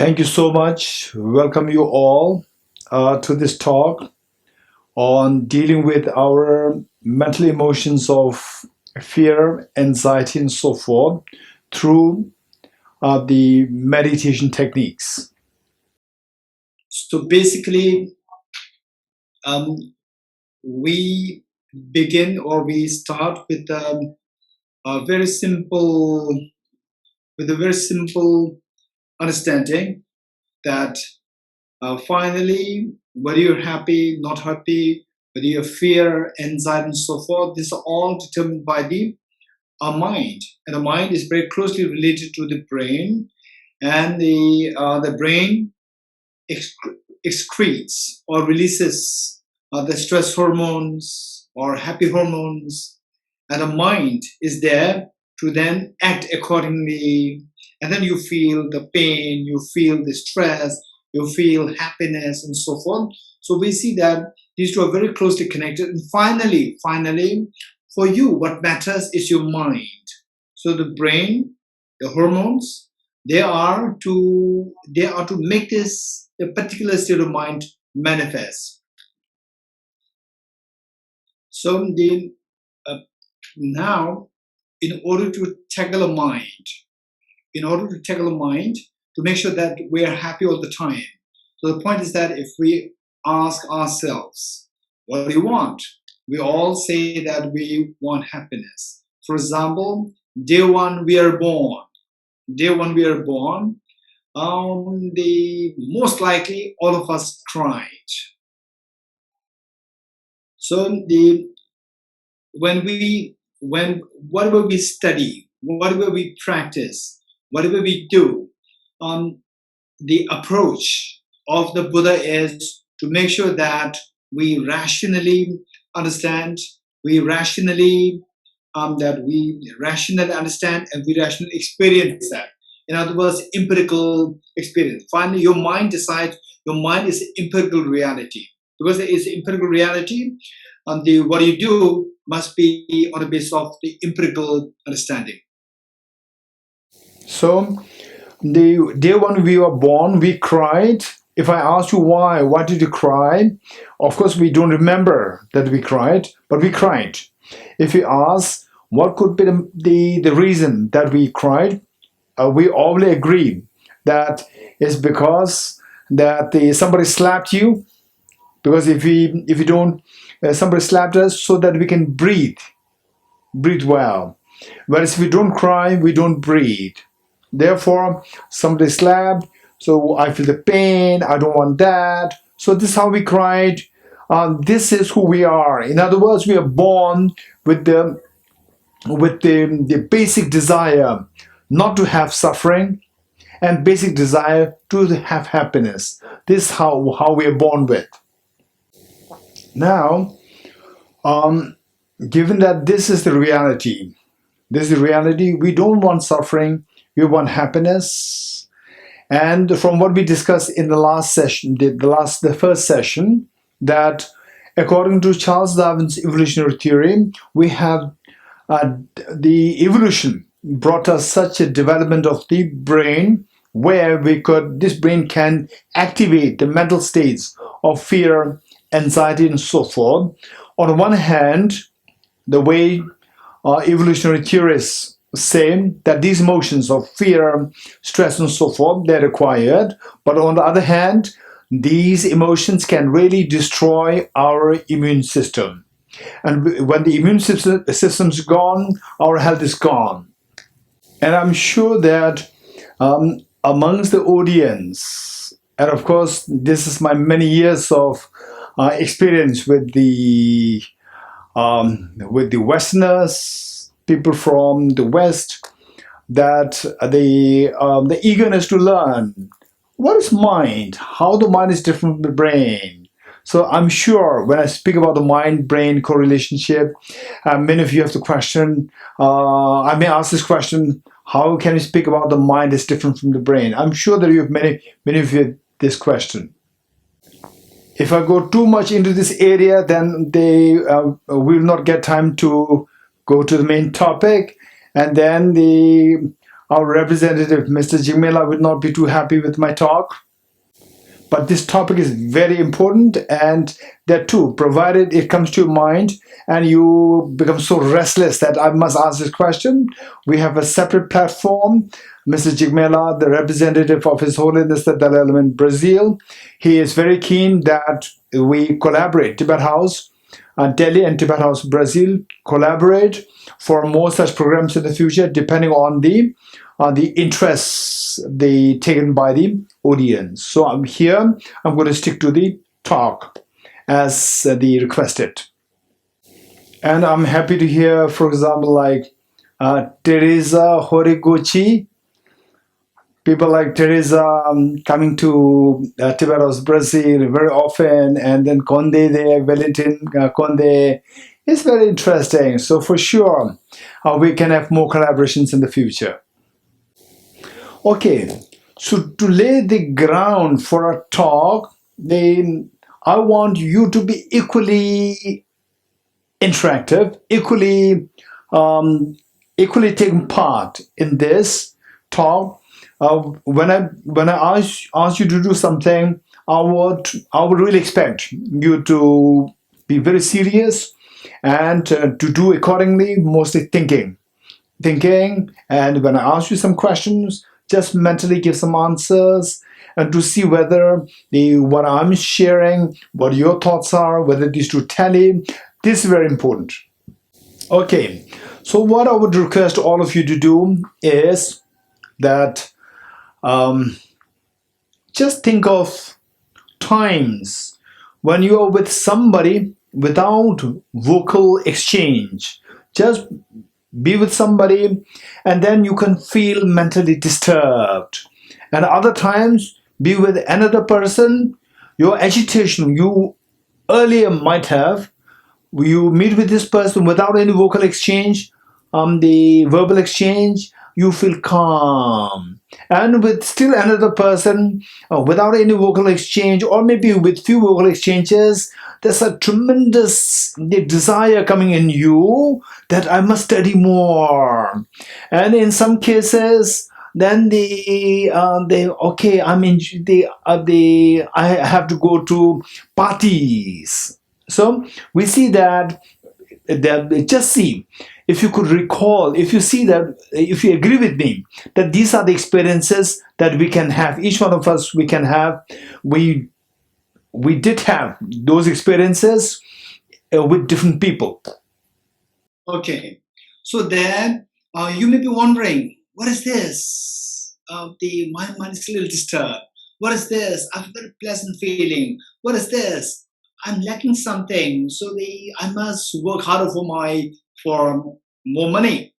Thank you so much. Welcome you all to this talk on dealing with our mental emotions of fear, anxiety, and so forth through the meditation techniques. So basically, um, we begin or we start with a very simple, with a very simple understanding that finally, whether you're happy, not happy, whether you fear, anxiety, and so forth, these are all determined by the our mind, and the mind is very closely related to the brain, and the brain excretes or releases the stress hormones or happy hormones, and the mind is there to then act accordingly. And then you feel the pain, you feel the stress, you feel happiness, and so forth. So we see that these two are very closely connected. And finally, for you, what matters is your mind. So the brain, the hormones, they are to make this a particular state of mind manifest. So uh, now, in order to tackle a mind, to make sure that we are happy all the time. So the point is that if we ask ourselves, what do you want? We all say that we want happiness. For example, day one we are born. The most likely all of us cried. So when whatever we study, whatever we practice, whatever we do, the approach of the Buddha is to make sure that we rationally understand, we rationally understand, and we rationally experience that. In other words, empirical experience. Finally, your mind decides. Your mind is empirical reality. Because there is empirical reality, what you do must be on the basis of the empirical understanding. So, the day when we were born, we cried. If I ask you why did you cry? Of course, we don't remember that we cried, but we cried. If you ask what could be the reason that we cried, we all agree that it's because that somebody slapped you. Because if you don't, somebody slapped us so that we can breathe well. Whereas if we don't cry, we don't breathe. Therefore, somebody slapped, so I feel the pain. I don't want that. So this is how we cried. This is who we are. In other words, we are born with the basic desire not to have suffering and basic desire to have happiness. This is how we are born with. Now, given that this is the reality, we don't want suffering, we want happiness. And from what we discussed in the last session, the first session, that according to Charles Darwin's evolutionary theory, we have the evolution brought us such a development of the brain where this brain can activate the mental states of fear, anxiety, and so forth. On one hand, the way evolutionary theorists say that these emotions of fear, stress, and so forth, they're required. But on the other hand, these emotions can really destroy our immune system. And when the immune system's gone, our health is gone. And I'm sure that amongst the audience, and of course, this is my many years of experience with the Westerners, people from the West, that the eagerness to learn what is mind, how the mind is different from the brain. So I'm sure when I speak about the mind-brain correlationship, many of you have the question. I may ask this question: how can you speak about the mind is different from the brain? I'm sure that you have many of you have this question. If I go too much into this area, then they will not get time to go to the main topic, and then our representative, Mr. Jigmela, would not be too happy with my talk. But this topic is very important, and that too, provided it comes to your mind and you become so restless that I must ask this question, we have a separate platform. Mr. Jigmela, the representative of His Holiness the Dalai Lama in Brazil, he is very keen that we collaborate. Tibet House Delhi and Tibet House Brazil collaborate for more such programs in the future, depending on the interests taken by the audience. So I'm here. I'm going to stick to the talk as the requested, and I'm happy to hear, for example, like Teresa Horiguchi. People like Teresa coming to Tibet House Brazil very often, and then Conde there, Valentin Conde. It's very interesting. So for sure, we can have more collaborations in the future. Okay, so to lay the ground for a talk, I want you to be equally interactive, equally taking part in this talk. When I ask you to do something, I would really expect you to be very serious and to do accordingly, mostly thinking. And when I ask you some questions, just mentally give some answers and to see whether what I'm sharing, what your thoughts are, whether these two tally. This is very important. Okay, so what I would request all of you to do is that just think of times when you are with somebody without vocal exchange. Just be with somebody and then you can feel mentally disturbed. And other times, be with another person, your agitation you earlier might have, you meet with this person without any vocal exchange, the verbal exchange, you feel calm. And with still another person, without any vocal exchange, or maybe with few vocal exchanges, there's a tremendous desire coming in you that I must study more. And in some cases, then I have to go to parties. So we see that just see if you could recall, if you see that, if you agree with me that these are the experiences that we can have, each one of us we can have. We did have those experiences with different people. Okay, so then you may be wondering, what is this? My mind is a little disturbed. What is this? I have a very pleasant feeling. What is this? I'm lacking something, so I must work harder for more money.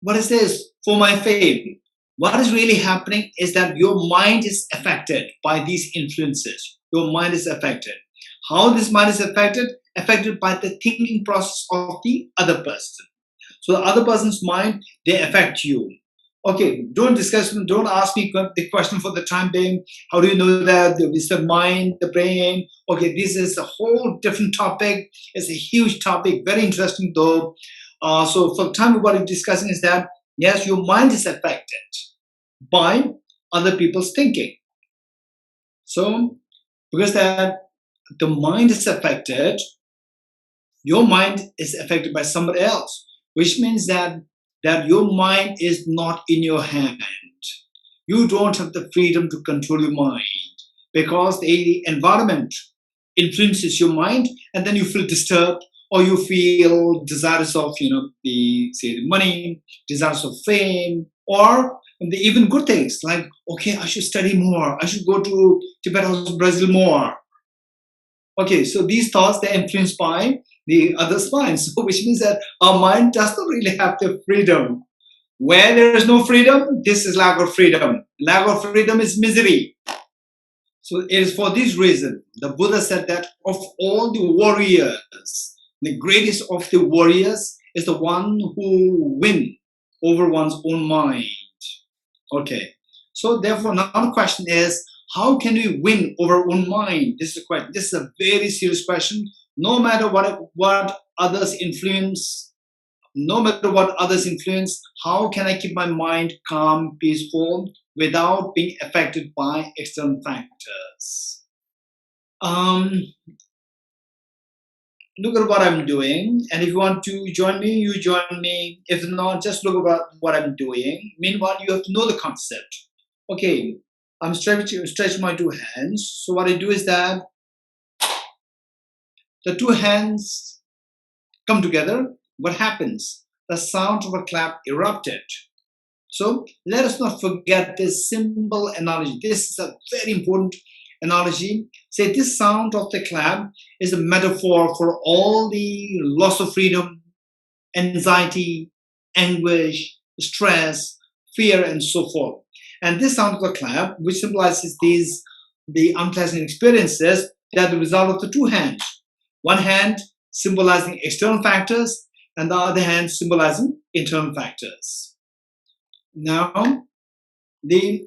What is this? For my fame. What is really happening is that your mind is affected by these influences. Your mind is affected. How this mind is affected? Affected by the thinking process of the other person. So the other person's mind, they affect you. Okay, don't ask me the question for the time being. How do you know that? It's the mind, the brain. Okay, this is a whole different topic. It's a huge topic, very interesting though. So for the time, what we're discussing is that, yes, your mind is affected by other people's thinking. So because that the mind is affected, your mind is affected by somebody else, which means that your mind is not in your hand. You don't have the freedom to control your mind because the environment influences your mind, and then you feel disturbed or you feel desirous of, the money, desirous of fame, or even good things like, okay, I should study more. I should go to Tibet House Brazil more. Okay, so these thoughts, they're influenced by the other's mind, so which means that our mind does not really have the freedom. Where there is no freedom, this is lack of freedom. Lack of freedom is misery. So it is for this reason the Buddha said that of all the warriors, the greatest of the warriors is the one who wins over one's own mind. Okay, so therefore now the question is, how can we win over our own mind? This is a question. This is a very serious question. No matter what others influence, no matter what others influence, how can I keep my mind calm, peaceful, without being affected by external factors? Look at what I'm doing, and if you want to join me, you join me. If not, just look at what I'm doing. Meanwhile, you have to know the concept. Okay, I'm stretching my two hands. So what I do is that the two hands come together. What happens? The sound of a clap erupted. So let us not forget this simple analogy. This is a very important analogy. Say this sound of the clap is a metaphor for all the loss of freedom, anxiety, anguish, stress, fear, and so forth. And this sound of the clap, which symbolizes the unpleasant experiences, they are the result of the two hands. One hand symbolizing external factors, and the other hand symbolizing internal factors. Now, they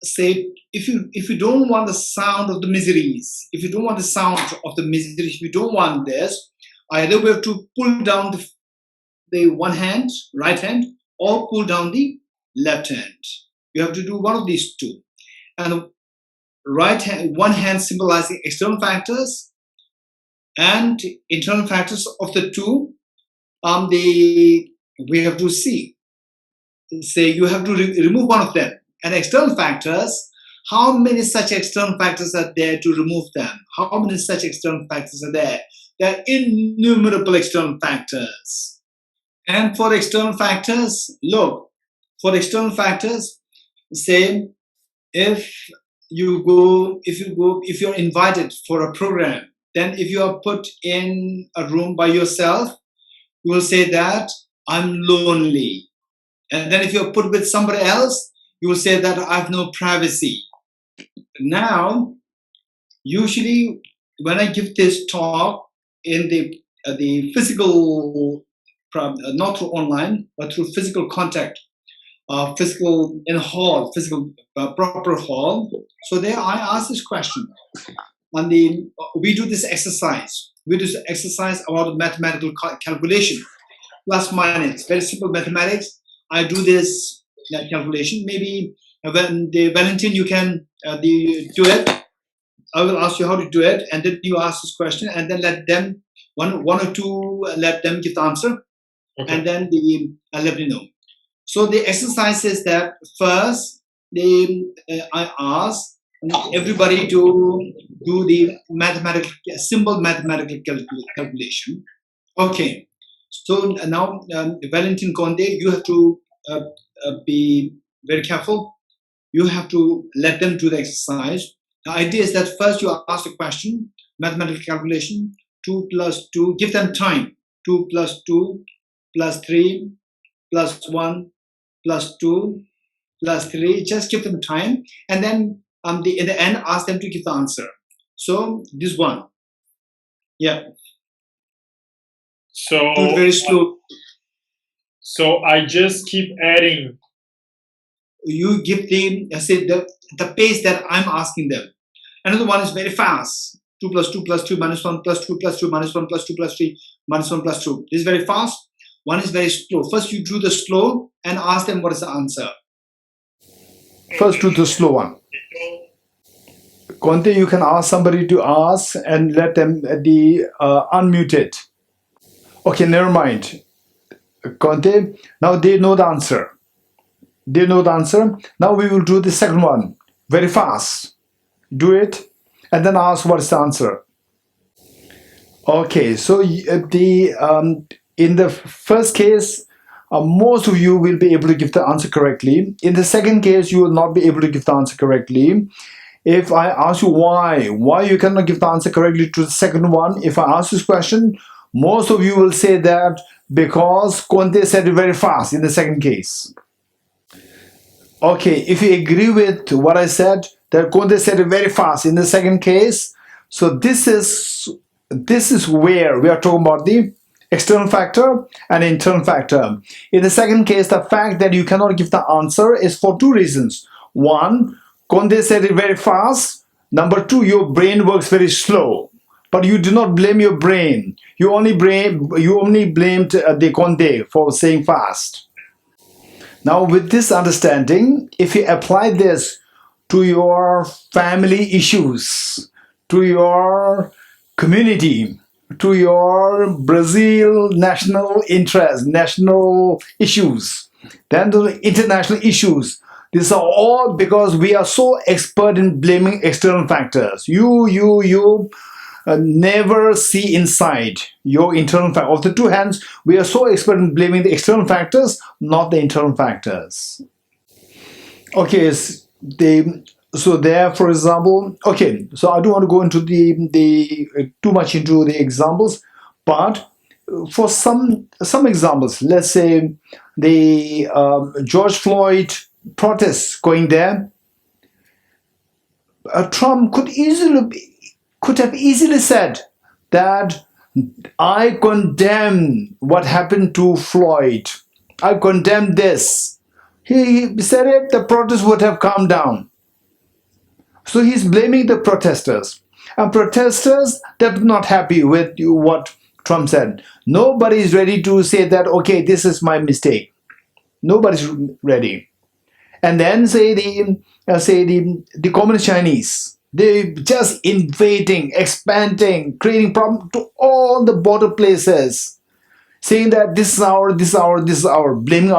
say if you don't want the sound of the miseries, if you don't want the sound of the miseries, if you don't want this, either we have to pull down the one hand, right hand, or pull down the left hand. You have to do one of these two. And right hand, one hand symbolizing external factors, and internal factors of the two. We have to see. Say you have to remove one of them. And external factors, how many such external factors are there to remove them? How many such external factors are there? There are innumerable external factors. And for external factors, look, for external factors, say if you're invited for a program, then if you are put in a room by yourself, you will say that I'm lonely. And then if you're put with somebody else, you will say that I have no privacy. Now, usually when I give this talk in the physical, not through online, but through physical contact, physical in hall, physical proper hall. So there I ask this question. And we do this exercise. We do this exercise about mathematical calculation. Plus minus, very simple mathematics. I do this calculation. Maybe when Valentin, you can do it. I will ask you how to do it, and then you ask this question, and then let them one or two let them give the answer, okay. And then I'll let you know. So the exercise is that first I ask everybody to do the simple mathematical calculation. Okay. So now, Valentin Conde, you have to be very careful. You have to let them do the exercise. The idea is that first you ask a question, mathematical calculation, 2 plus 2, give them time. 2 plus 2 plus 3 plus 1 plus 2 plus 3. Just give them time. And then in the end, ask them to give the answer. So this one. Yeah. So do it very slow. So I just keep adding. You give them the pace that I'm asking them. Another one is very fast. 2 plus 2 plus 2 minus 1 plus 2 plus 2 minus 1 plus 2 plus 3 minus 1 plus 2. This is very fast. One is very slow. First you do the slow and ask them what is the answer. First do the slow one. Conte, you can ask somebody to ask and let them unmute it. Okay, never mind. Conte, now they know the answer. They know the answer. Now we will do the second one. Very fast. Do it and then ask what is the answer. Okay, so in the first case, most of you will be able to give the answer correctly. In the second case, you will not be able to give the answer correctly. If I ask you why you cannot give the answer correctly to the second one, if I ask this question, most of you will say that because Conte said it very fast in the second case. Okay, if you agree with what I said, that Conte said it very fast in the second case, so this is where we are talking about the external factor and internal factor. In the second case, the fact that you cannot give the answer is for two reasons. One, Conte said it very fast. Number two, your brain works very slow. but you do not blame your brain. You only blamed the Conde for saying fast. Now, with this understanding, if you apply this to your family issues, to your community, to your Brazil national interest, national issues, then the international issues, these are all because we are so expert in blaming external factors. You never see inside your internal factor. Of the two hands, we are so expert in blaming the external factors, not the internal factors. Okay, so there, for example, okay, so I don't want to go into the too much into the examples, but for some examples, let's say the George Floyd protests going there, Trump could have easily said that I condemn what happened to Floyd. I condemn this. He said it, the protest would have calmed down. So he's blaming the protesters. And protesters, they're not happy with what Trump said. Nobody is ready to say that, okay, this is my mistake. Nobody's ready. And then say the communist Chinese, they just invading, expanding, creating problems to all the border places, saying that this is our, blaming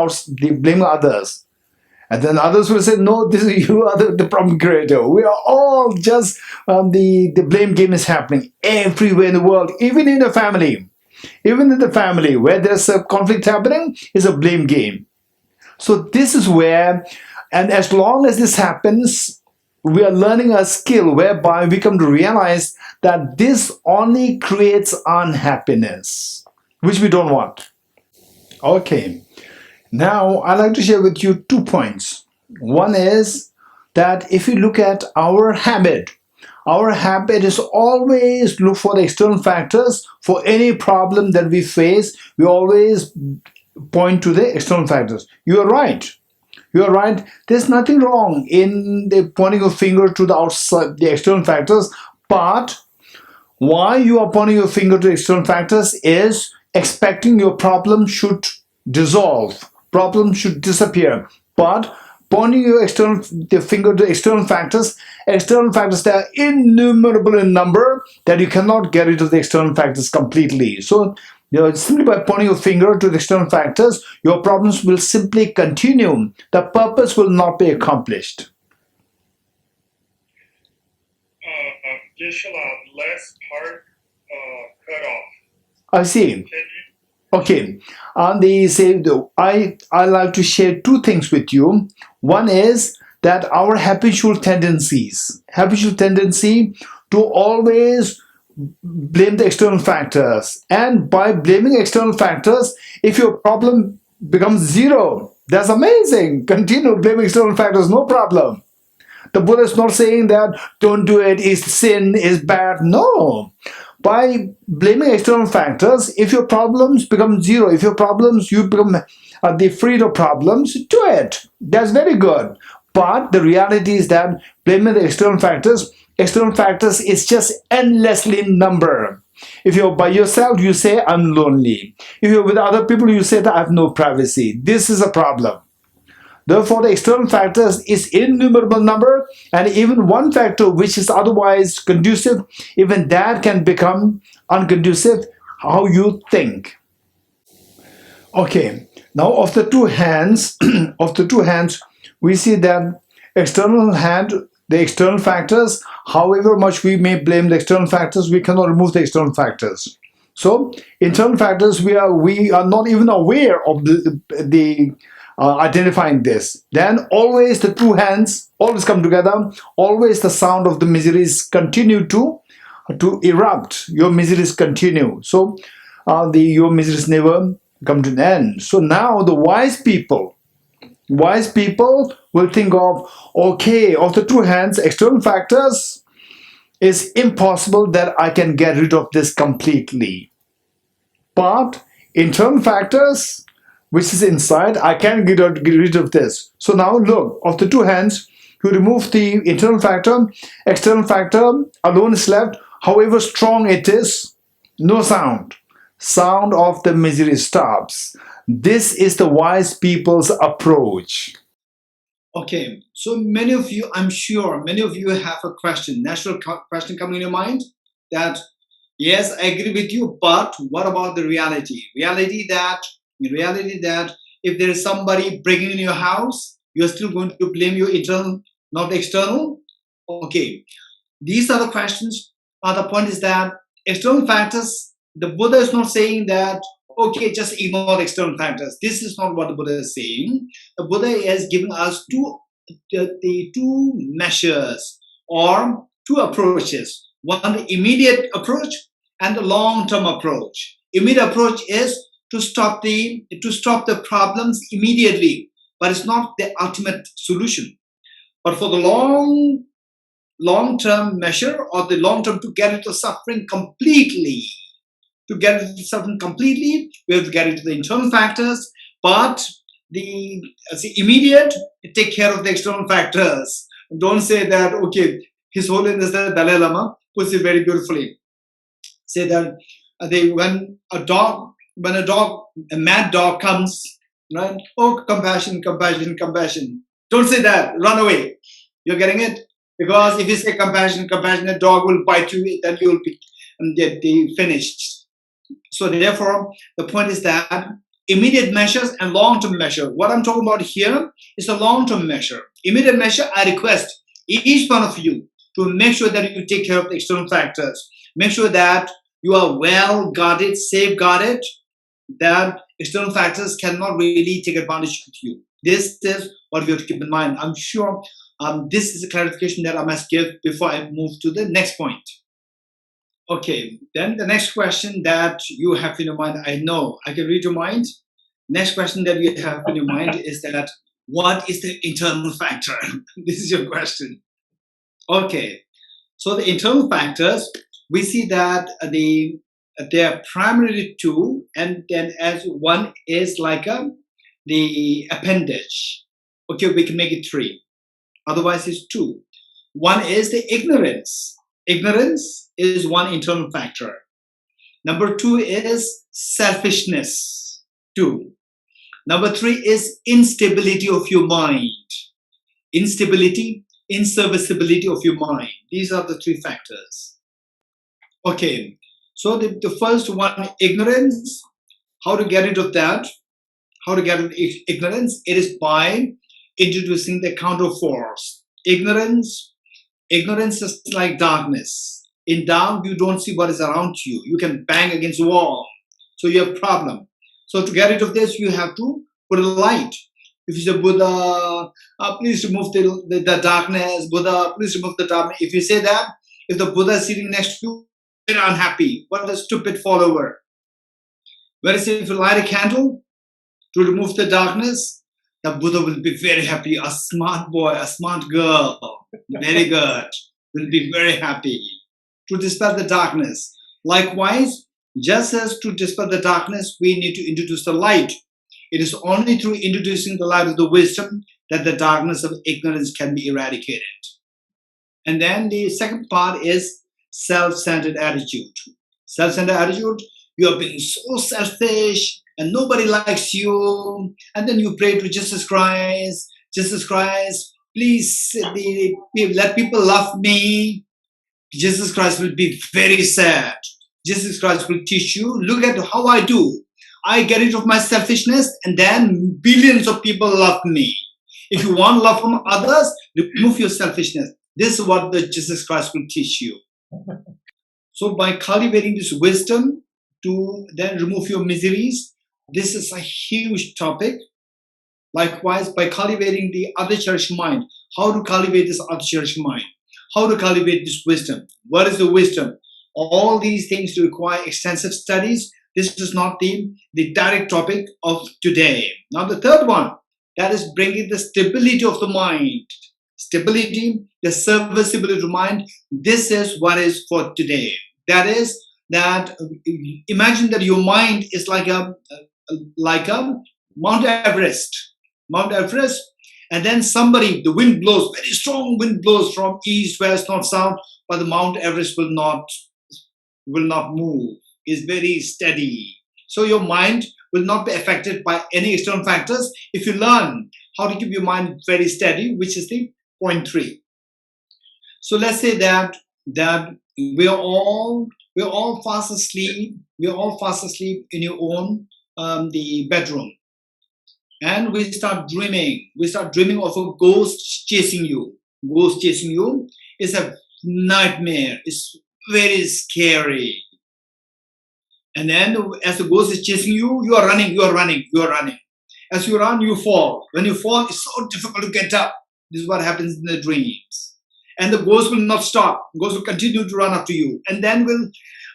others. And then others will say, no, this is you are the problem creator. We are all just, the blame game is happening everywhere in the world, even in the family. Even in the family where there's a conflict happening, is a blame game. So this is where, and as long as this happens, we are learning a skill whereby we come to realize that this only creates unhappiness, which we don't want. Okay. Now, I'd like to share with you 2 points. One is that if you look at our habit is always look for the external factors. For any problem that we face, we always point to the external factors. You are right. You are right. There's nothing wrong in the pointing a finger to the outside, the external factors. But why you are pointing your finger to external factors is expecting your problem should dissolve. Problem should disappear. But pointing the finger to external factors that are innumerable in number, that you cannot get rid of the external factors completely. So, simply by pointing your finger to the external factors, your problems will simply continue. The purpose will not be accomplished. Geshe, last part cut off. I see. Okay, on the same though, I like to share 2 things with you. One is that our habitual tendency to always blame the external factors. And by blaming external factors, if your problem becomes 0, that's amazing. Continue blaming external factors, no problem. The Buddha is not saying that don't do it, is sin, is bad. No. By blaming external factors, if your problems become 0, if your problems, you become freed of problems, do it. That's very good. But the reality is that blaming the external factors is just endlessly in number. If you're by yourself, you say, I'm lonely. If you're with other people, you say that I have no privacy. This is a problem. Therefore, the external factors is innumerable number, and even one factor which is otherwise conducive, even that can become unconducive, how you think. Okay, now of the two hands, we see that the external factors, however much we may blame the external factors, we cannot remove the external factors. So, internal factors, we are not even aware of the identifying this. Then always the two hands always come together. Always the sound of the miseries continue to erupt. Your miseries continue. So your miseries never come to an end. So now the wise people will think of, okay, of the two hands, external factors, it's impossible that I can get rid of this completely. But internal factors, which is inside, I can get rid of this. So now look, of the two hands, you remove the internal factor, external factor alone is left. However strong it is, no sound. Sound of the misery stops. This is the wise people's approach. Okay, so many of you, I'm sure many of you have a question, natural question coming in your mind that, yes, I agree with you, but what about the reality? Reality that if there is somebody breaking in your house, you're still going to blame your internal, not external? Okay, these are the questions. The point is that external factors, the Buddha is not saying that, okay, just ignore the external factors. This is not what the Buddha is saying. The Buddha is giving us the two measures or two approaches. One, the immediate approach and the long-term approach. Immediate approach is to stop the problems immediately, but it's not the ultimate solution. But for the long-term measure or the long-term to get into suffering completely, we have to get into the internal factors, but the immediate, take care of the external factors. Don't say that, okay, His Holiness the Dalai Lama puts it very beautifully. Say that when a mad dog comes, right? Oh, compassion, compassion, compassion. Don't say that. Run away. You're getting it? Because if you say compassion, compassion, a dog will bite you, then you'll be finished. So therefore, the point is that immediate measures and long-term measure. What I'm talking about here is a long-term measure. Immediate measure, I request each one of you to make sure that you take care of the external factors. Make sure that you are well guarded, safeguarded, that external factors cannot really take advantage of you. This is what we have to keep in mind. I'm sure this is a clarification that I must give before I move to the next point. Okay, then the next question that you have in your mind, I know, I can read your mind. Next question that you have in your mind is that, what is the internal factor? This is your question. Okay, so the internal factors, we see that they are primarily two, and then as one is like the appendage. Okay, we can make it three. Otherwise, it's two. One is the ignorance. Ignorance is one internal factor. Number two is selfishness. Two. Number three is instability of your mind. Instability, inserviceability of your mind. These are the three factors. Okay, so the first one, ignorance. How to get rid of that? How to get rid of ignorance? It is by introducing the counter force. Ignorance is like darkness. In dark, you don't see what is around you. You can bang against the wall. So you have a problem. So to get rid of this, you have to put a light. If you say, Buddha, please remove the darkness. Buddha, please remove the darkness. If you say that, if the Buddha is sitting next to you, you're unhappy. What a stupid follower. Whereas if you light a candle to remove the darkness, the Buddha will be very happy. A smart boy, a smart girl, very good, will be very happy to dispel the darkness. Likewise, just as to dispel the darkness, we need to introduce the light. It is only through introducing the light of the wisdom that the darkness of ignorance can be eradicated. And then the second part is self-centered attitude. Self-centered attitude, you are being so selfish and nobody likes you. And then you pray to Jesus Christ, please let people love me. Jesus Christ will be very sad. Jesus Christ will teach you, look at how I do. I get rid of my selfishness and then billions of people love me. If you want love from others, remove your selfishness. This is what the Jesus Christ will teach you. So by cultivating this wisdom to then remove your miseries, this is a huge topic. Likewise, by cultivating the other cherished mind, how to cultivate this other cherished mind? How to cultivate this wisdom? What is the wisdom? All these things require extensive studies. This is not the direct topic of today. Now the third one, that is bringing the stability of the mind. Stability, the serviceability of the mind. This is what is for today. That is that imagine that your mind is like a Mount Everest. Mount Everest, and then the wind blows, very strong wind blows from east, west, north, south, but the Mount Everest will not will not move, is very steady. So your mind will not be affected by any external factors if you learn how to keep your mind very steady, which is the point 3. So let's say that we're all fast asleep. We're all fast asleep in your own the bedroom, and we start dreaming. We start dreaming of a ghost chasing you. Ghost chasing you is a nightmare. It's very scary. And then as the ghost is chasing you, you are running, you are running, you are running. As you run, you fall. When you fall, it's so difficult to get up. This is what happens in the dreams. And the ghost will not stop. The ghost will continue to run after you. And then will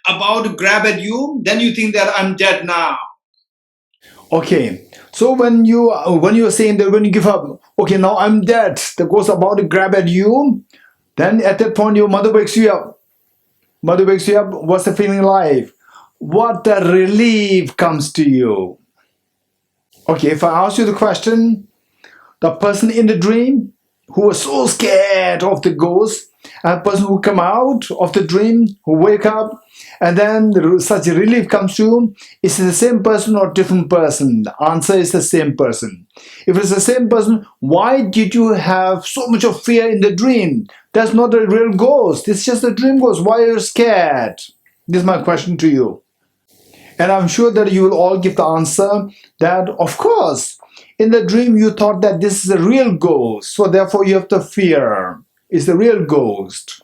about to grab at you. Then you think that I'm dead now. Okay, so when you are saying that when you give up, okay, now I'm dead, the ghost about to grab at you, then at that point your mother wakes you up. Mother wakes you up, what's the feeling like? What a relief comes to you. Okay, if I ask you the question, the person in the dream who was so scared of the ghost, and the person who come out of the dream, who wake up, and then such a relief comes to you, is it the same person or different person? The answer is the same person. If it's the same person, why did you have so much of fear in the dream? That's not a real ghost. It's just a dream ghost. Why are you scared? This is my question to you. And I'm sure that you will all give the answer that, of course, in the dream you thought that this is a real ghost, so therefore you have the fear. It's the real ghost.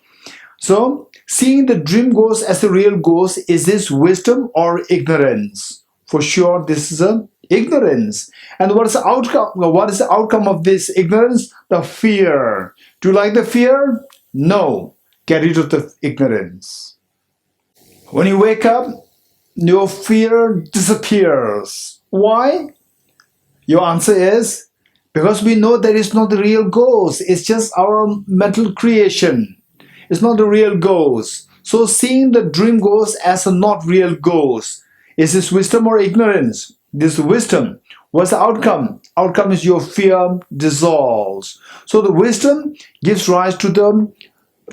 So, seeing the dream ghost as a real ghost, is this wisdom or ignorance? For sure, this is a ignorance. And what is the outcome? What is the outcome of this ignorance? The fear. Do you like the fear? No. Get rid of the ignorance. When you wake up, your fear disappears. Why? Your answer is because we know that it's not the real ghost. It's just our mental creation. It's not the real ghost. So seeing the dream ghost as a not real ghost, is this wisdom or ignorance? This wisdom. What's the outcome? Outcome is your fear dissolves. So the wisdom gives rise to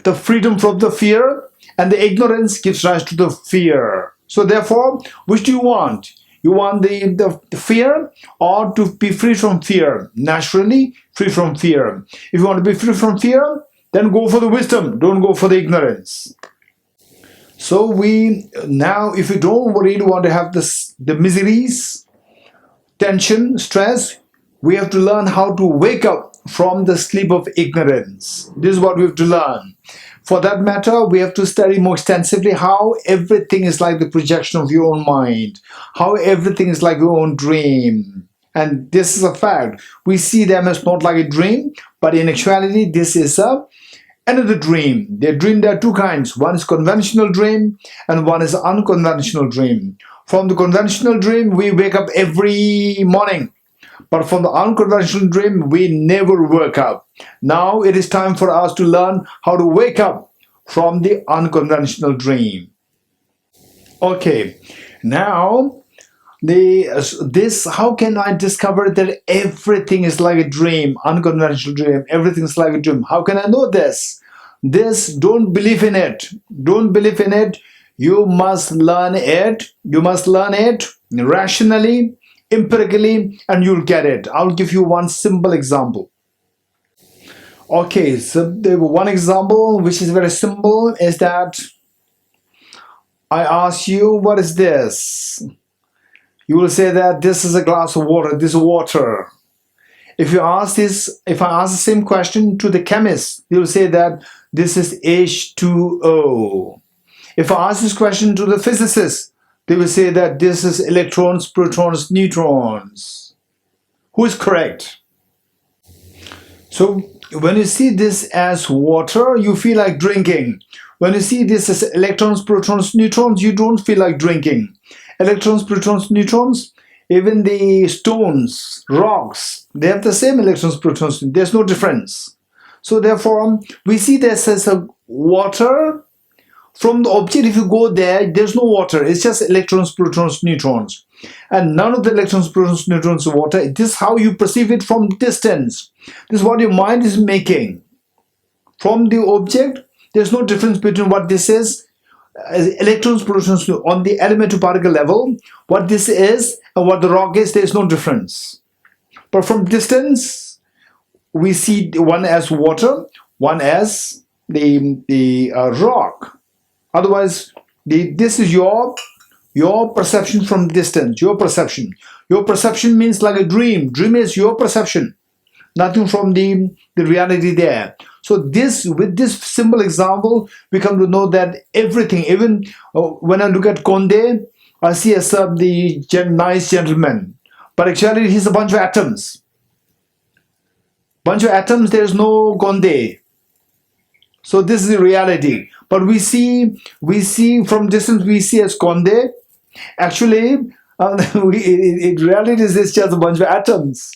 the freedom from the fear, and the ignorance gives rise to the fear. So therefore, which do you want? You want the fear or to be free from fear? Naturally, free from fear. If you want to be free from fear, then go for the wisdom. Don't go for the ignorance. So if you don't really want to have the miseries, tension, stress, we have to learn how to wake up from the sleep of ignorance. This is what we have to learn. For that matter, we have to study more extensively how everything is like the projection of your own mind, how everything is like your own dream. And this is a fact. We see them as not like a dream, but in actuality, this is another dream. There are two kinds. One is conventional dream and one is unconventional dream. From the conventional dream, we wake up every morning. But from the unconventional dream, we never wake up. Now it is time for us to learn how to wake up from the unconventional dream. Okay, now how can I discover that everything is like a dream, unconventional dream, everything is like a dream? How can I know this? Don't believe in it. Don't believe in it. You must learn it. You must learn it rationally, empirically, and you'll get it. I'll give you one simple example. Okay, so the one example which is very simple is that I ask you, what is this? You will say that this is a glass of water, this is water. If I ask the same question to the chemist, he will say that this is H2O. If I ask this question to the physicist, they will say that this is electrons, protons, neutrons. Who is correct? So when you see this as water, you feel like drinking. When you see this as electrons, protons, neutrons, you don't feel like drinking. Electrons, protons, neutrons, even the stones, rocks, they have the same electrons, protons. There's no difference. So therefore, we see this as a water. From the object, if you go there, there's no water. It's just electrons, protons, neutrons. And none of the electrons, protons, neutrons are water. This is how you perceive it from distance. This is what your mind is making. From the object, there's no difference between what this is. electrons, protons on the element to particle level. What this is and what the rock is, there is no difference. But from distance, we see one as water, one as the rock. Otherwise, this is your perception from distance. Your perception. Your perception means like a dream. Dream is your perception. Nothing from the reality there. So with this simple example, we come to know that everything, even when I look at Conde, I see as the nice gentleman, but actually he's a bunch of atoms. Bunch of atoms. There is no Conde. So this is the reality. But we see from distance, we see as Conde. Actually, in reality, it's just a bunch of atoms.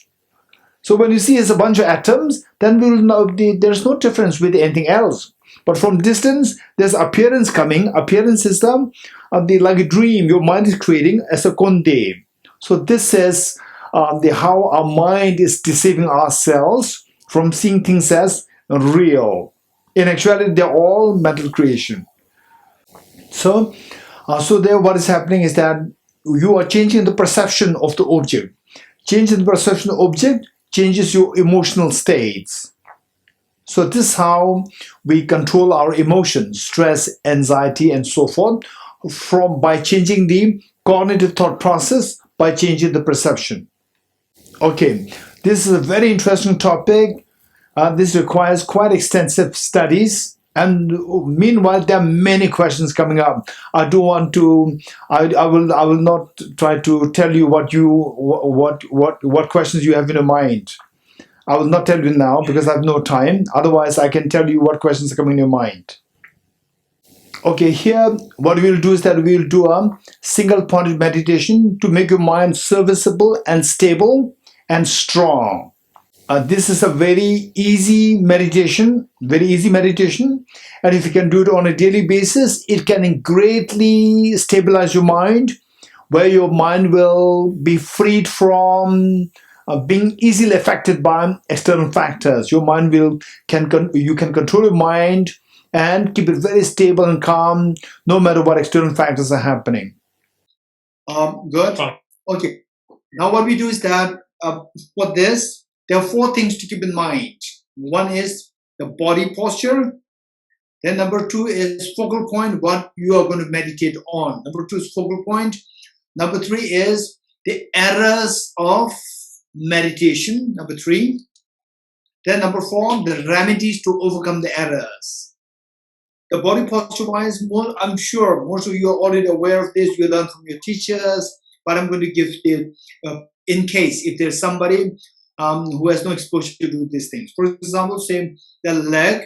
So when you see it's a bunch of atoms, then we will know there's no difference with anything else. But from distance, there's appearance coming. Appearance is like a dream your mind is creating as a Conde. So this is how our mind is deceiving ourselves from seeing things as real. In actuality, they're all mental creation. So there what is happening is that you are changing the perception of the object. Changing the perception of the object changes your emotional states. So this is how we control our emotions, stress, anxiety, and so forth, by changing the cognitive thought process, by changing the perception. Okay, this is a very interesting topic. This requires quite extensive studies. And meanwhile, there are many questions coming up. I don't want to. I will not try to tell you what questions you have in your mind. I will not tell you now because I have no time. Otherwise, I can tell you what questions are coming in your mind. Okay, here what we will do is that we will do a single-pointed meditation to make your mind serviceable and stable and strong. This is a very easy meditation, and if you can do it on a daily basis, it can greatly stabilize your mind, where your mind will be freed from being easily affected by external factors. Your mind you can control your mind and keep it very stable and calm, no matter what external factors are happening. Good. Okay. Now what we do is that for this, there are 4 things to keep in mind. One is the body posture. Then number 2 is focal point, what you are going to meditate on. Number 2 is focal point. Number 3 is the errors of meditation. Number 3. Then number 4, the remedies to overcome the errors. The body posture wise, I'm sure most of you are already aware of this. You learn from your teachers, but I'm going to give the, in case if there's somebody who has no exposure to these things. For example, say the leg,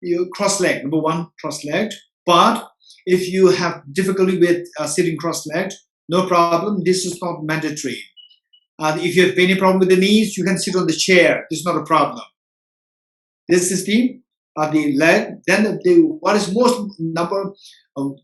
you cross-legged, number 1, cross-legged. But if you have difficulty with sitting cross-legged, no problem. This is not mandatory. If you have any problem with the knees, you can sit on the chair. This is not a problem. This is the leg. Then what is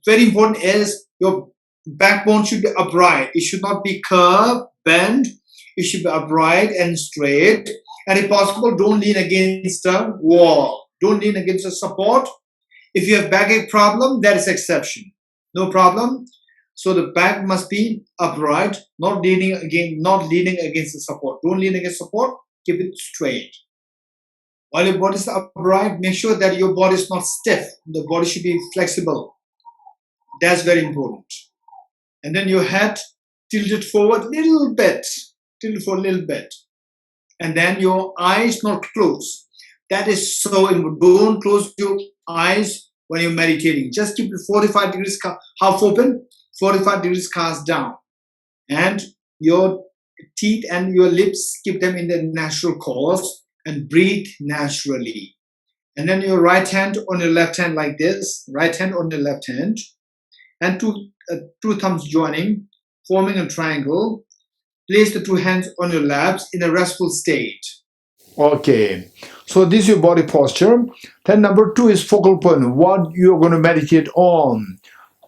very important is your backbone should be upright. It should not be curved, bent. It should be upright and straight. And if possible, don't lean against a wall. Don't lean against a support. If you have backache problem, that is exception. No problem. So the back must be upright, not leaning against the support. Don't lean against support. Keep it straight. While your body is upright, make sure that your body is not stiff. The body should be flexible. That's very important. And then your head tilted forward a little bit. Tilted for a little bit. And then your eyes not closed. That is so important. Don't close your eyes when you're meditating. Just keep it 45 degrees half open, 45 degrees cast down. And your teeth and your lips, keep them in their natural course and breathe naturally. And then your right hand on your left hand like this. Right hand on your left hand. And two thumbs joining, forming a triangle. Place the 2 hands on your laps in a restful state. Okay, so this is your body posture. Then number 2 is focal point, what you're going to meditate on.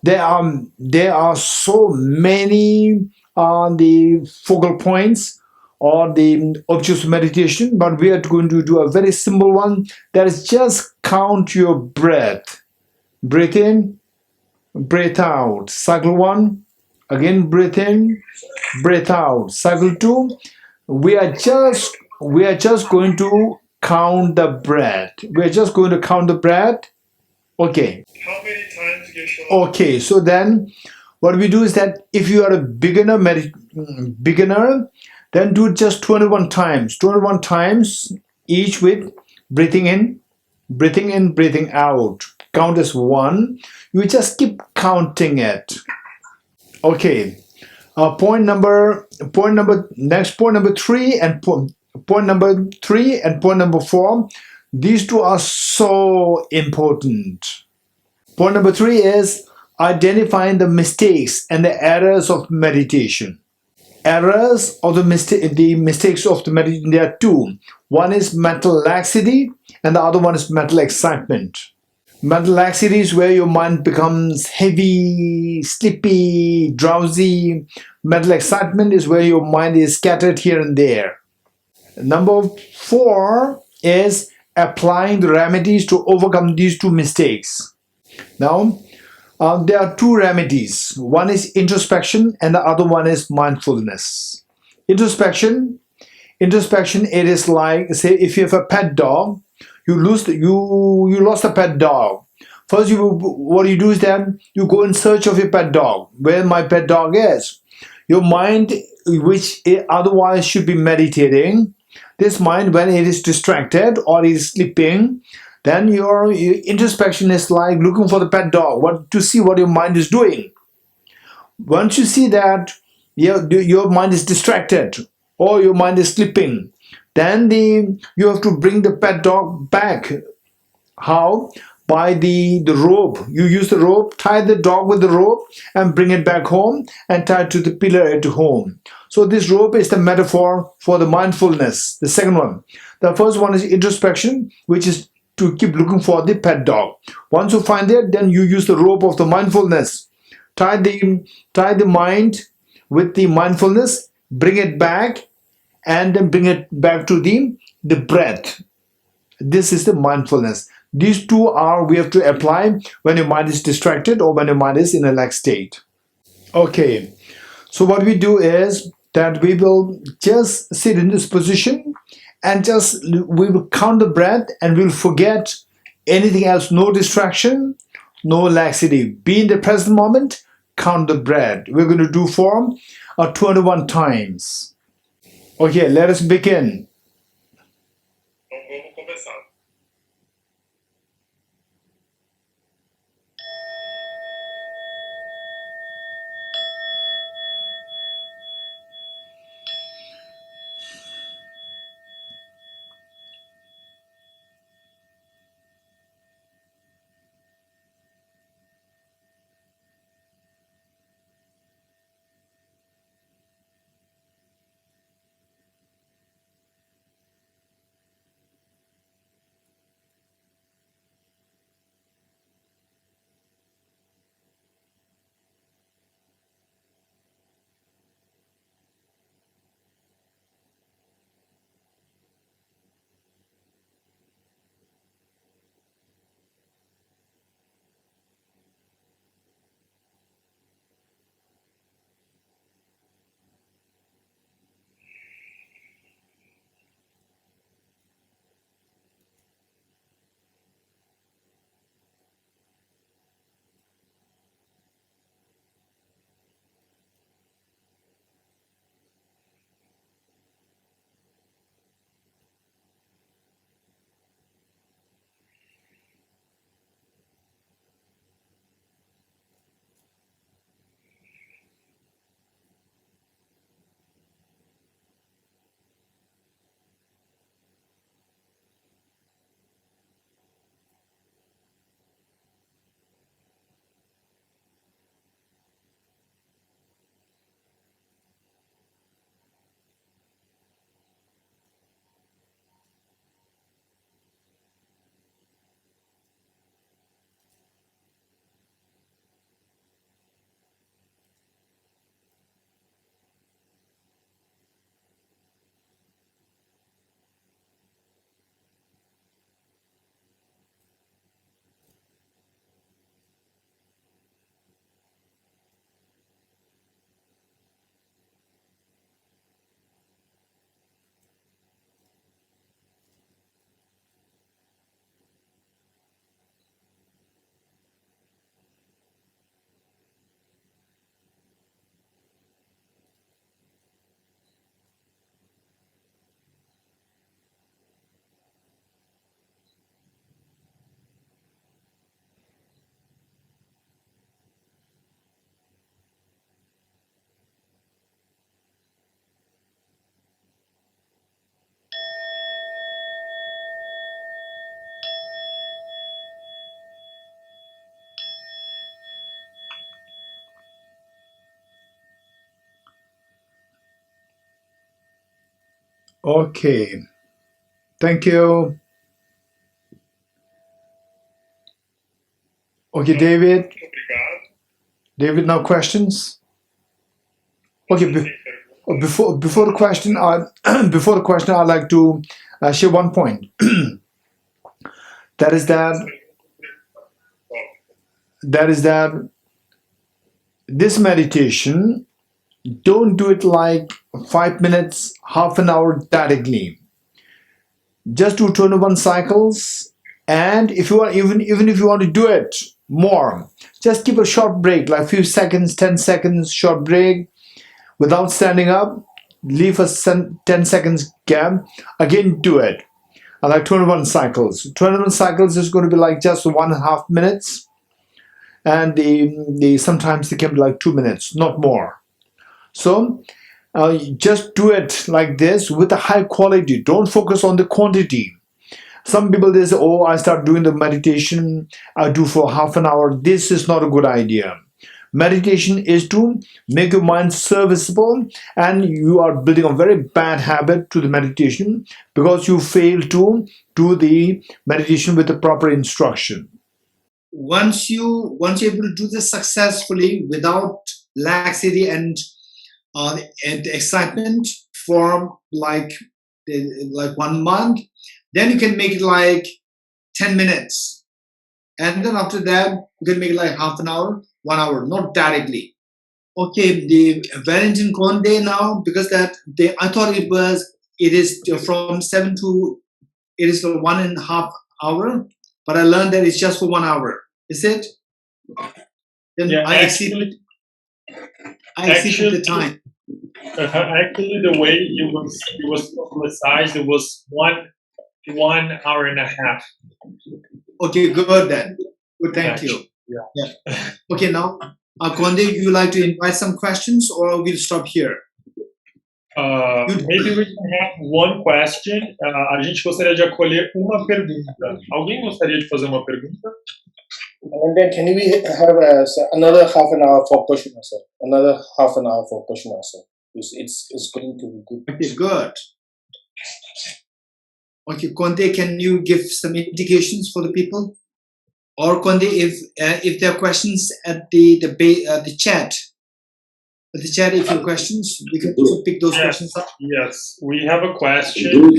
There are so many the focal points or the objects of meditation, but we are going to do a very simple one. That is just count your breath. Breathe in, breathe out. Cycle 1, again breathe in, breathe out. Cycle 2, we are just going to count the breath. We are just going to count the breath. Okay. How many times, Geshe? Okay, so then what we do is that if you are a beginner, then do it just 21 times. 21 times each with breathing in, breathing out. Count as 1. You just keep counting it. Okay. Next point number 3 and point number 3 and point number 4. These two are so important. Point number 3 is identifying the mistakes and the errors of meditation. Errors of the mistakes of the meditation, there are two. One is mental laxity and the other one is mental excitement. Mental laxity is where your mind becomes heavy, sleepy, drowsy. Mental excitement is where your mind is scattered here and there. Number 4 is applying the remedies to overcome these two mistakes. Now, there are two remedies. One is introspection and the other one is mindfulness. Introspection, it is like, say, if you have a pet dog, you lost a pet dog. First, what you do is that you go in search of your pet dog. Where my pet dog is. Your mind, which otherwise should be meditating, this mind, when it is distracted or is sleeping, then your introspection is like looking for the pet dog, to see what your mind is doing. Once you see that your mind is distracted or your mind is sleeping, then you have to bring the pet dog back. How? By the rope. You use the rope, tie the dog with the rope and bring it back home and tie it to the pillar at home. So this rope is the metaphor for the mindfulness, the second one. The first one is introspection, which is to keep looking for the pet dog. Once you find it, then you use the rope of the mindfulness. Tie the mind with the mindfulness, bring it back, and then bring it back to the breath. This is the mindfulness. These two we have to apply when your mind is distracted or when your mind is in a lax state. Okay, so what we do is that we will just sit in this position and we will count the breath and we'll forget anything else. No distraction, no laxity. Be in the present moment, count the breath. We're going to do for 21 times. Okay, let us begin. Vamos começar. Okay. Thank you. Okay, David. Obrigado. David, no questions? Okay, Você tem pergunta? before the question, before the question, I'd like to share one point. That is that this meditation, don't do it like 5 minutes, half an hour directly. Just do 21 cycles, and if you want, even if you want to do it more, just give a short break, like few seconds, 10 seconds, short break, without standing up. Leave a 10 seconds gap. Again, do it. I like 21 cycles. 21 cycles is going to be like just 1.5 minutes, and the sometimes they can be like 2 minutes, not more. So just do it like this with a high quality. Don't focus on the quantity. Some people, they say, oh, I start doing the meditation, I do for half an hour. This is not a good idea. Meditation is to make your mind serviceable, and you are building a very bad habit to the meditation because you fail to do the meditation with the proper instruction. Once you're able to do this successfully without laxity and excitement for like 1 month, then you can make it like 10 minutes, and then after that you can make it like half an hour, 1 hour, not directly. Okay, the Wellington Conde now, because that I thought it is from 7 to, it is for 1.5 hour, but I learned that it's just for 1 hour. Is it? Then Yeah, I exceeded the time. Actually, the way it was publicized, it was one hour and a half. Okay, good then. Good, thank you. Yeah. Okay, now, Conde, you like to invite some questions, or we'll stop here? Maybe we can have one question. A gente gostaria de acolher uma pergunta. Alguém gostaria de fazer uma pergunta? And then can we have another half an hour for question answer? Another half an hour for question answer. It's going to be good. Okay, good. Okay, Conde, can you give some indications for the people? Or Conde, if there are questions at the chat, if you have questions, we can also pick those questions up. Yes, we have a question.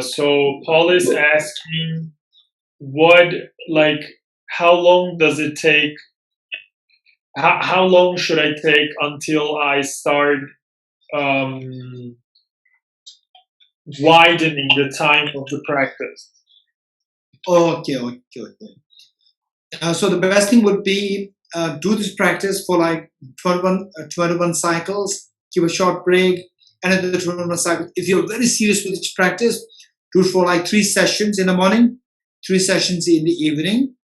So Paul is asking, how long does it take? How long should I take until I start widening the time of the practice? Okay. So the best thing would be do this practice for like 21 cycles, give a short break, another 21 cycles. If you're very serious with this practice, do it for like 3 sessions in the morning, 3 sessions in the evening,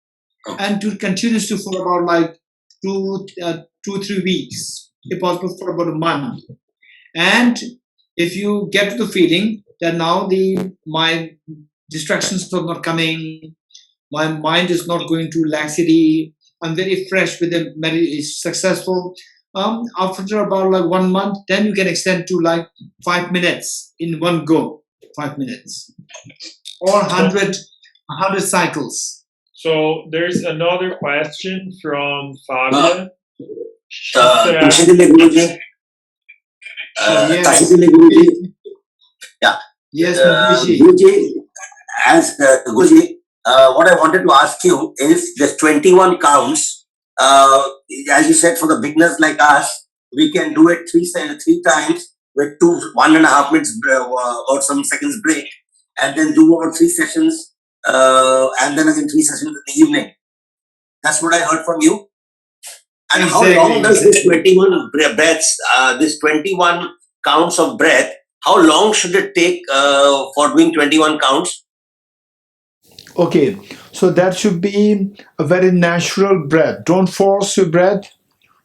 and do continues to for about like 2-3 weeks, if possible for about a month. And if you get to the feeling that now my distractions are not coming, my mind is not going to laxity, I'm very fresh with the meditation, it's successful. After about like 1 month, then you can extend to like 5 minutes in one go, 5 minutes, or 100 cycles. So there's another question from Fabia. Yes, Guruji, as Guruji, what I wanted to ask you is this 21 counts. As you said, for the beginners like us, we can do it three times with 1.5 minutes or some seconds break, and then do about 3 sessions, and then again 3 sessions in the evening. That's what I heard from you. And exactly. How long does this 21 breaths, this 21 counts of breath, how long should it take for doing 21 counts? Okay, so that should be a very natural breath. Don't force your breath.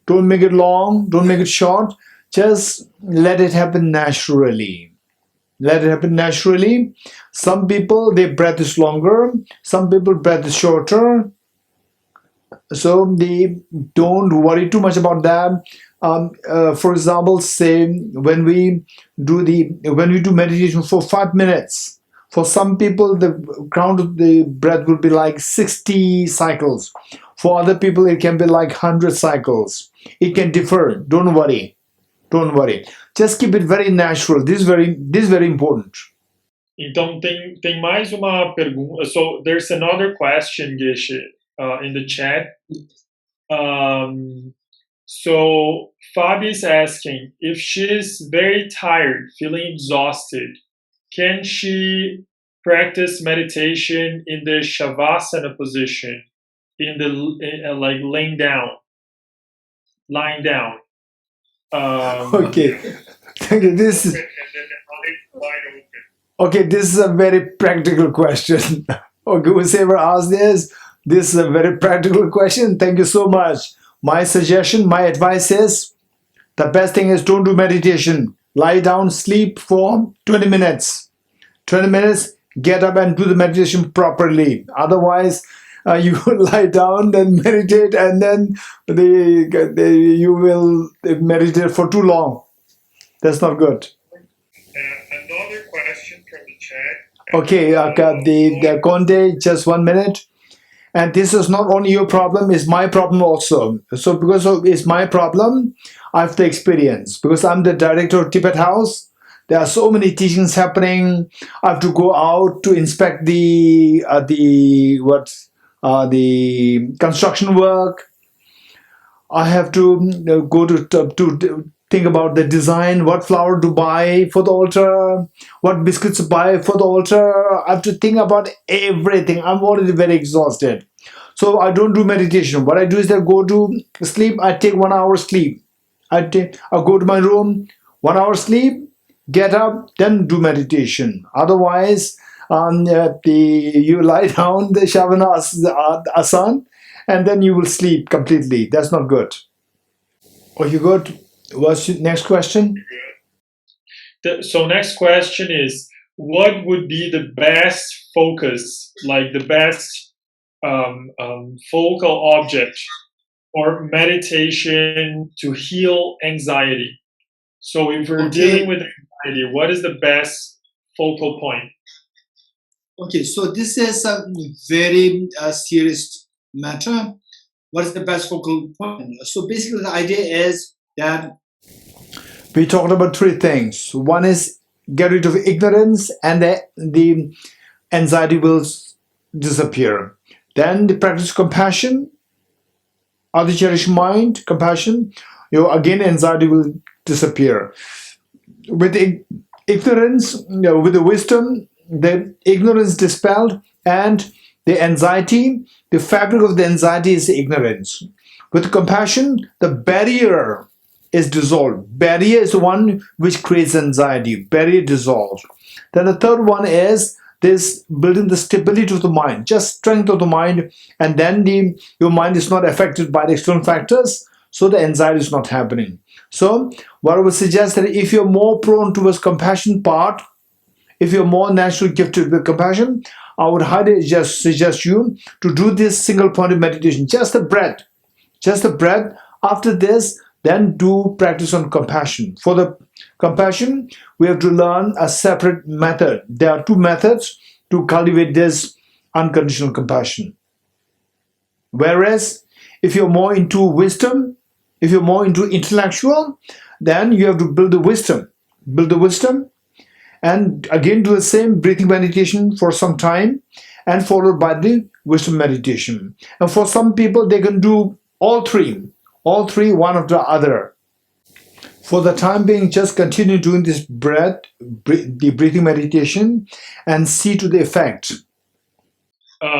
Don't make it long. Don't make it short. Just let it happen naturally. Let it happen naturally. Some people, their breath is longer. Some people, breath is shorter. So they don't worry too much about that. for example, say when we do meditation for 5 minutes, for some people the count of the breath will be like 60 cycles. For other people, it can be like 100 cycles. It can differ. Don't worry. Don't worry. Just keep it very natural. This is very important. Então tem mais uma pergunta. So there's another question, Geshe, in the chat. So Fabi is asking if she's very tired, feeling exhausted, can she practice meditation in the Shavasana position, like lying down? Okay. This is okay. This is a very practical question. Okay, whoever asked this is a very practical question. Thank you so much. My suggestion, my advice is the best thing is don't do meditation. Lie down, sleep for 20 minutes. 20 minutes, get up and do the meditation properly. Otherwise, you will lie down, then meditate, and then you will meditate for too long. That's not good. Another question from the chat. Okay, the Conde, just 1 minute. And this is not only your problem, it's my problem also. So because it's my problem, I have the experience. Because I'm the director of Tibet House, there are so many teachings happening. I have to go out to inspect the construction work. I have to go to think about the design, what flower to buy for the altar, what biscuits to buy for the altar. I have to think about everything. I'm already very exhausted. So I don't do meditation. What I do is that go to sleep. I take 1 hour sleep. I go to my room, 1 hour sleep, get up, then do meditation. Otherwise, you lie down, the Shavana Asana, and then you will sleep completely. That's not good. Are you good? What's your next question? So next question is, what would be the best focus, like the best focal object or meditation to heal anxiety? So if we're dealing with anxiety, what is the best focal point? Okay, so this is a very serious matter. What is the best focal point? So basically the idea is that we talked about 3 things. One is get rid of ignorance, and the anxiety will disappear. Then the practice compassion, Adi cherish mind, compassion, again anxiety will disappear. With ignorance, with the wisdom, the ignorance dispelled, and the anxiety, the fabric of the anxiety is ignorance. With compassion, the barrier is dissolved. Barrier is the one which creates anxiety. Barrier dissolved. Then the third one is this building the stability of the mind, just strength of the mind, and then your mind is not affected by the external factors, so the anxiety is not happening. So what I would suggest that if you're more prone towards compassion part, if you're more naturally gifted with compassion, I would highly just suggest you to do this single pointed meditation, just the breath. Just the breath. After this, then do practice on compassion. For the compassion, we have to learn a separate method. There are 2 methods to cultivate this unconditional compassion. Whereas, if you're more into wisdom, if you're more into intellectual, then you have to build the wisdom. Build the wisdom, and again do the same breathing meditation for some time, and followed by the wisdom meditation. And for some people, they can do all three, one after the other. For the time being, just continue doing this the breathing meditation, and see to the effect.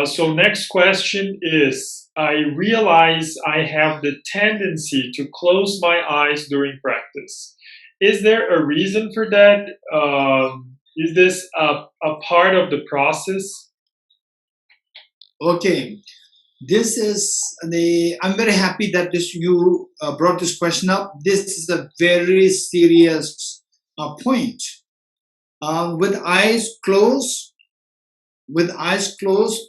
So next question is, I realize I have the tendency to close my eyes during practice. Is there a reason for that? Is this a part of the process? Okay, this is I'm very happy that you brought this question up. This is a very serious point. With eyes closed,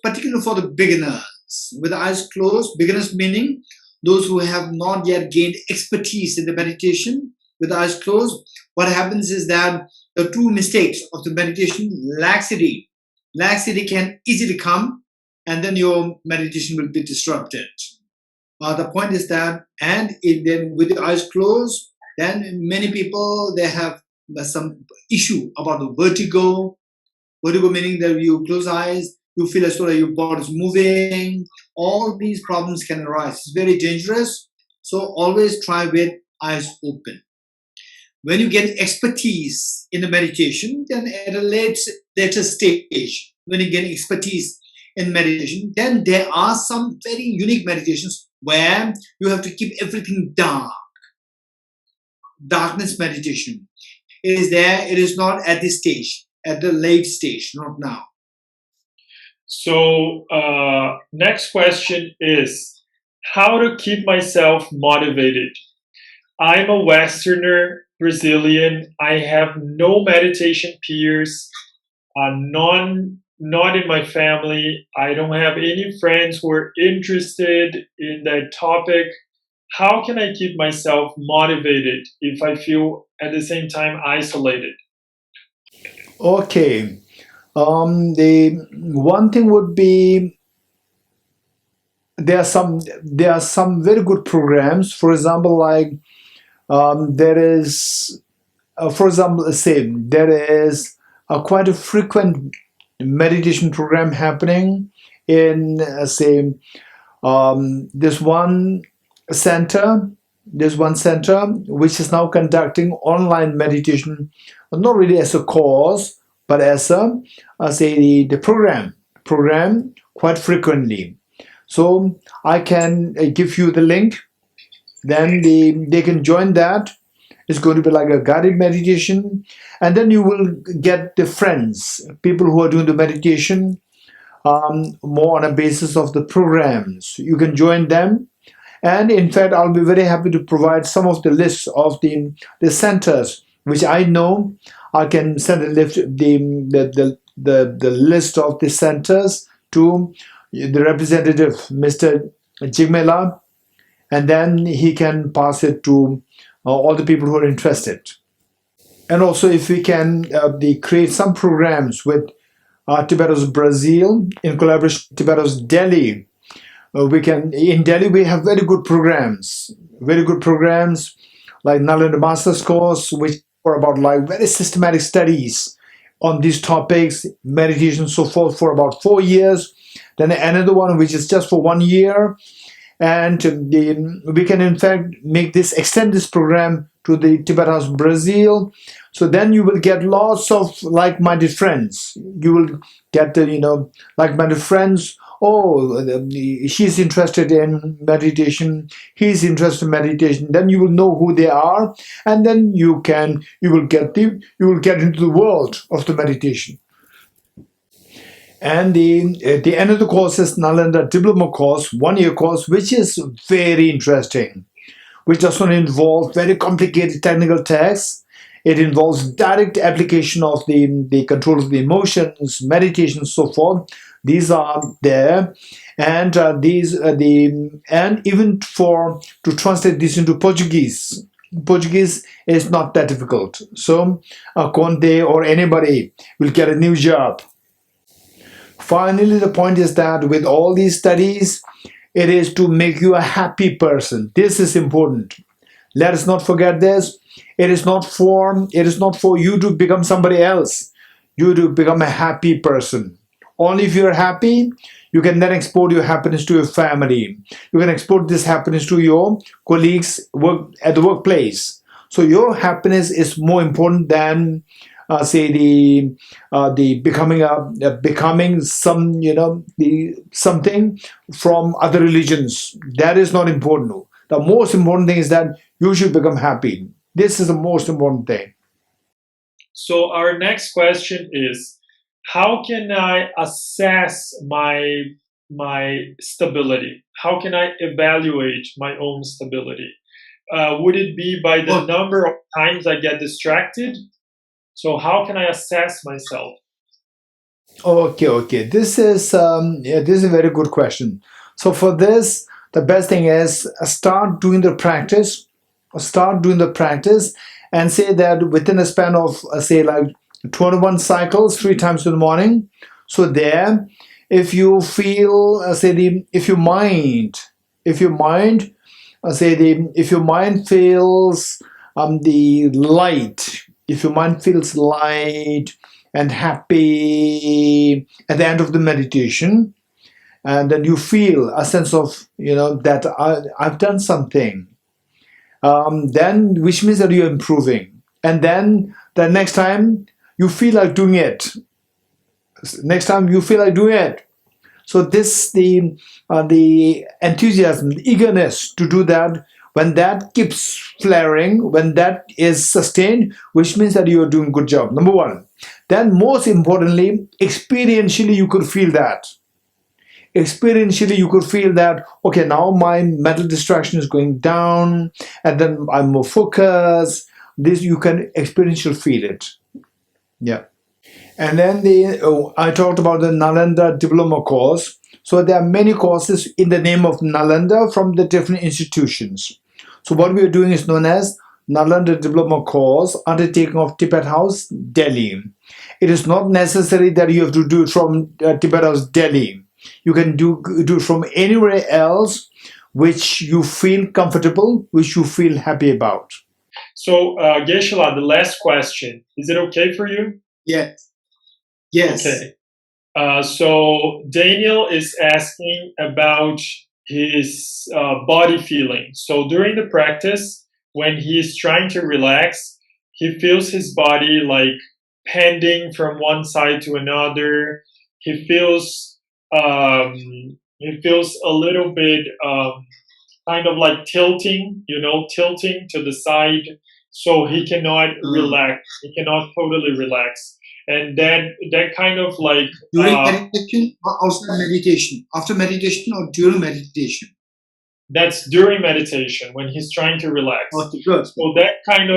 particularly for the beginners, with eyes closed, beginners meaning those who have not yet gained expertise in the meditation with eyes closed, what happens is that the two mistakes of the meditation, laxity. Laxity can easily come, and then your meditation will be disrupted. The point is that, and then with the eyes closed, then many people, they have some issue about the vertigo. Vertigo meaning that you close eyes, you feel as though your body is moving. All these problems can arise. It's very dangerous. So always try with eyes open. When you get expertise in the meditation, then at a later stage, when you get expertise in meditation, then there are some very unique meditations where you have to keep everything dark. Darkness meditation. It is there, it is not at this stage, at the late stage, not now. So next question is how to keep myself motivated. I'm a Westerner, Brazilian. I have no meditation peers, not in my family. I don't have any friends who are interested in that topic. How can I keep myself motivated if I feel at the same time isolated? Okay. The one thing would be there are some very good programs. For example, like there is, for example, say there is quite a frequent meditation program happening in say this one center. There's one center which is now conducting online meditation, not really as a course, but as a say the program quite frequently. So I can give you the link. Then they can join that. It's going to be like a guided meditation, and then you will get the friends, people who are doing the meditation more on a basis of the programs. You can join them. And in fact, I'll be very happy to provide some of the lists of the centers which I know. I can send the list of the centers to the representative, Mr. Jigmela, and then he can pass it to all the people who are interested. And also, if we can create some programs with Tibetos Brazil in collaboration with Tibetos Delhi. We can in Delhi we have very good programs like Nalanda Master's course, which are about like very systematic studies on these topics, meditation, so forth, for about 4 years. Then another one which is just for 1 year, and we can in fact extend this program to the Tibetos Brazil. So then you will get lots of like-minded friends. You will get like-minded friends. Oh, she's interested in meditation. He's interested in meditation. Then you will know who they are, and then you will get into the world of the meditation. And the end of the course is Nalanda Diploma course, 1 year course, which is very interesting, which does not involve very complicated technical texts. It involves direct application of the control of the emotions, meditation, so forth. These are there, and and even to translate this into Portuguese. Portuguese is not that difficult. So Conte or anybody will get a new job. Finally, the point is that with all these studies, it is to make you a happy person. This is important. Let us not forget this. It is not for you to become somebody else. You to become a happy person. Only if you're happy, you can then export your happiness to your family. You can export this happiness to your colleagues at the workplace. So your happiness is more important than say the becoming something from other religions. That is not important. The most important thing is that you should become happy. This is the most important thing. So our next question is, how can I assess my stability? How can I evaluate my own stability? Would it be by the number of times I get distracted? So how can I assess myself? Okay. This is a very good question. So for this, the best thing is start doing the practice, and say that within a span of say like 21 cycles, 3 times in the morning. So there, if you feel if your mind feels the light, if your mind feels light and happy at the end of the meditation, and then you feel a sense of that I've done something, then which means that you're improving. And then the next time you feel like doing it, so this the enthusiasm, the eagerness to do that, when that keeps flaring, when that is sustained, which means that you are doing a good job, number one. Then most importantly, experientially you could feel that. Okay, now my mental distraction is going down, and then I'm more focused. This you can experientially feel it. Yeah. And then I talked about the Nalanda diploma course. So there are many courses in the name of Nalanda from the different institutions. So what we are doing is known as Nalanda diploma course, undertaking of Tibet House, Delhi. It is not necessary that you have to do it from Tibet House, Delhi. You can do it from anywhere else which you feel comfortable, which you feel happy about. So, Geshe-la, the last question. Is it okay for you? Yes. Okay. So Daniel is asking about his body feeling. So during the practice, when he is trying to relax, he feels his body like pending from one side to another. He feels a little bit kind of like tilting to the side. So he cannot relax. He cannot totally relax. And that kind of like during meditation or outside meditation, after meditation or during meditation? That's during meditation when he's trying to relax. Okay, good. So that kind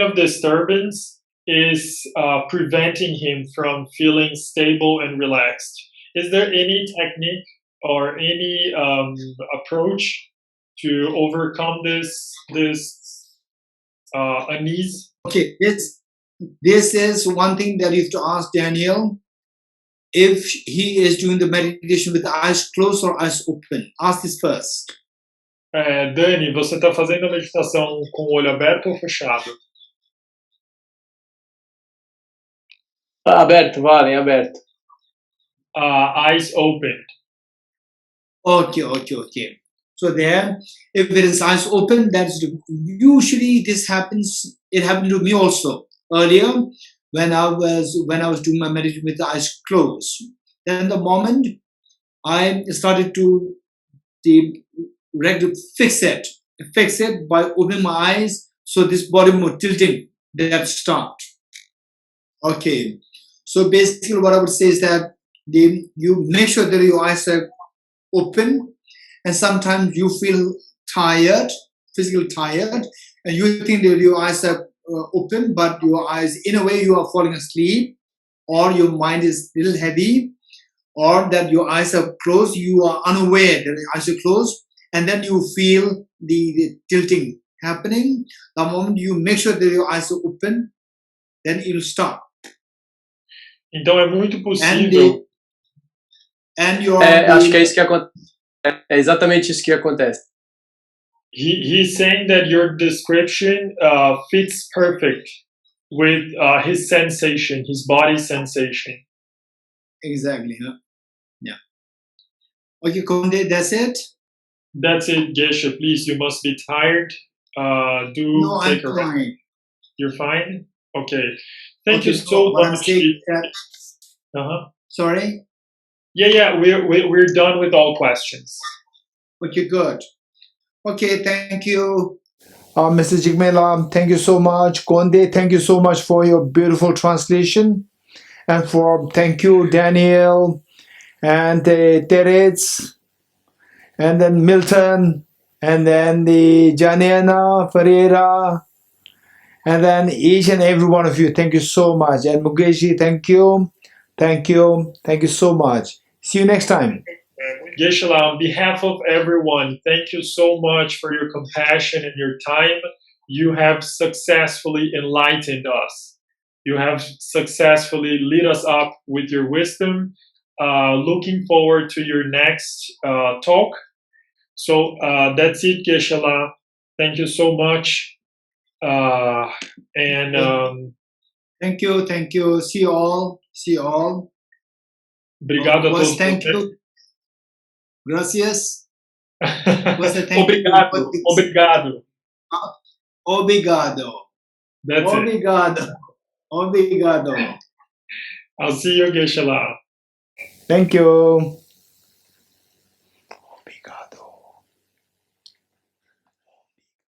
of disturbance is preventing him from feeling stable and relaxed. Is there any technique or any approach to overcome this unease? Okay, this is one thing that you have to ask Daniel. If he is doing the meditation with the eyes closed or eyes open, ask this first. Dani, você está fazendo a meditação com o olho aberto ou fechado? Aberto, vale, aberto. Eyes open. Okay. So there, if it is eyes open, that's usually this happens. It happened to me also earlier when I was doing my meditation with the eyes closed. Then the moment I started to fix it by opening my eyes, so this body more tilting, that start. Okay, so basically what I would say is that you make sure that your eyes are open, and sometimes you feel tired, physically tired, and you think that your eyes are open, but your eyes, in a way, you are falling asleep, or your mind is a little heavy, or that your eyes are closed, you are unaware that your eyes are closed, and then you feel the tilting happening. The moment you make sure that your eyes are open, then it will stop. Então é muito possível. Acho que é isso que acontece. É exatamente isso que acontece. He's saying that your description fits perfect with his sensation, his body sensation. Exactly. Huh? Yeah. Okay, Konde, that's it? That's it, Geshe. Please, you must be tired. No, I'm fine. You're fine? Okay. Thank you so much. Sorry? Yeah, we're done with all questions. Okay, good. Okay, thank you. Mr. Jigmela, thank you so much. Konde, thank you so much for your beautiful translation. And thank you, Daniel, and Terence, and then Milton, and then the Janiana, Ferreira, and then each and every one of you. Thank you so much. And Mukeshi, thank you. Thank you so much. See you next time. Geshe-la, on behalf of everyone, thank you so much for your compassion and your time. You have successfully enlightened us. You have successfully lit us up with your wisdom. Looking forward to your next talk. So that's it, Geshe-la. Thank you so much. Thank you. See you all. Obrigado a todos. Thank you. Gracias. Obrigado. Obrigado. Obrigado. That's Obrigado. Obrigado. I'll see you, Geshe-la. Thank you.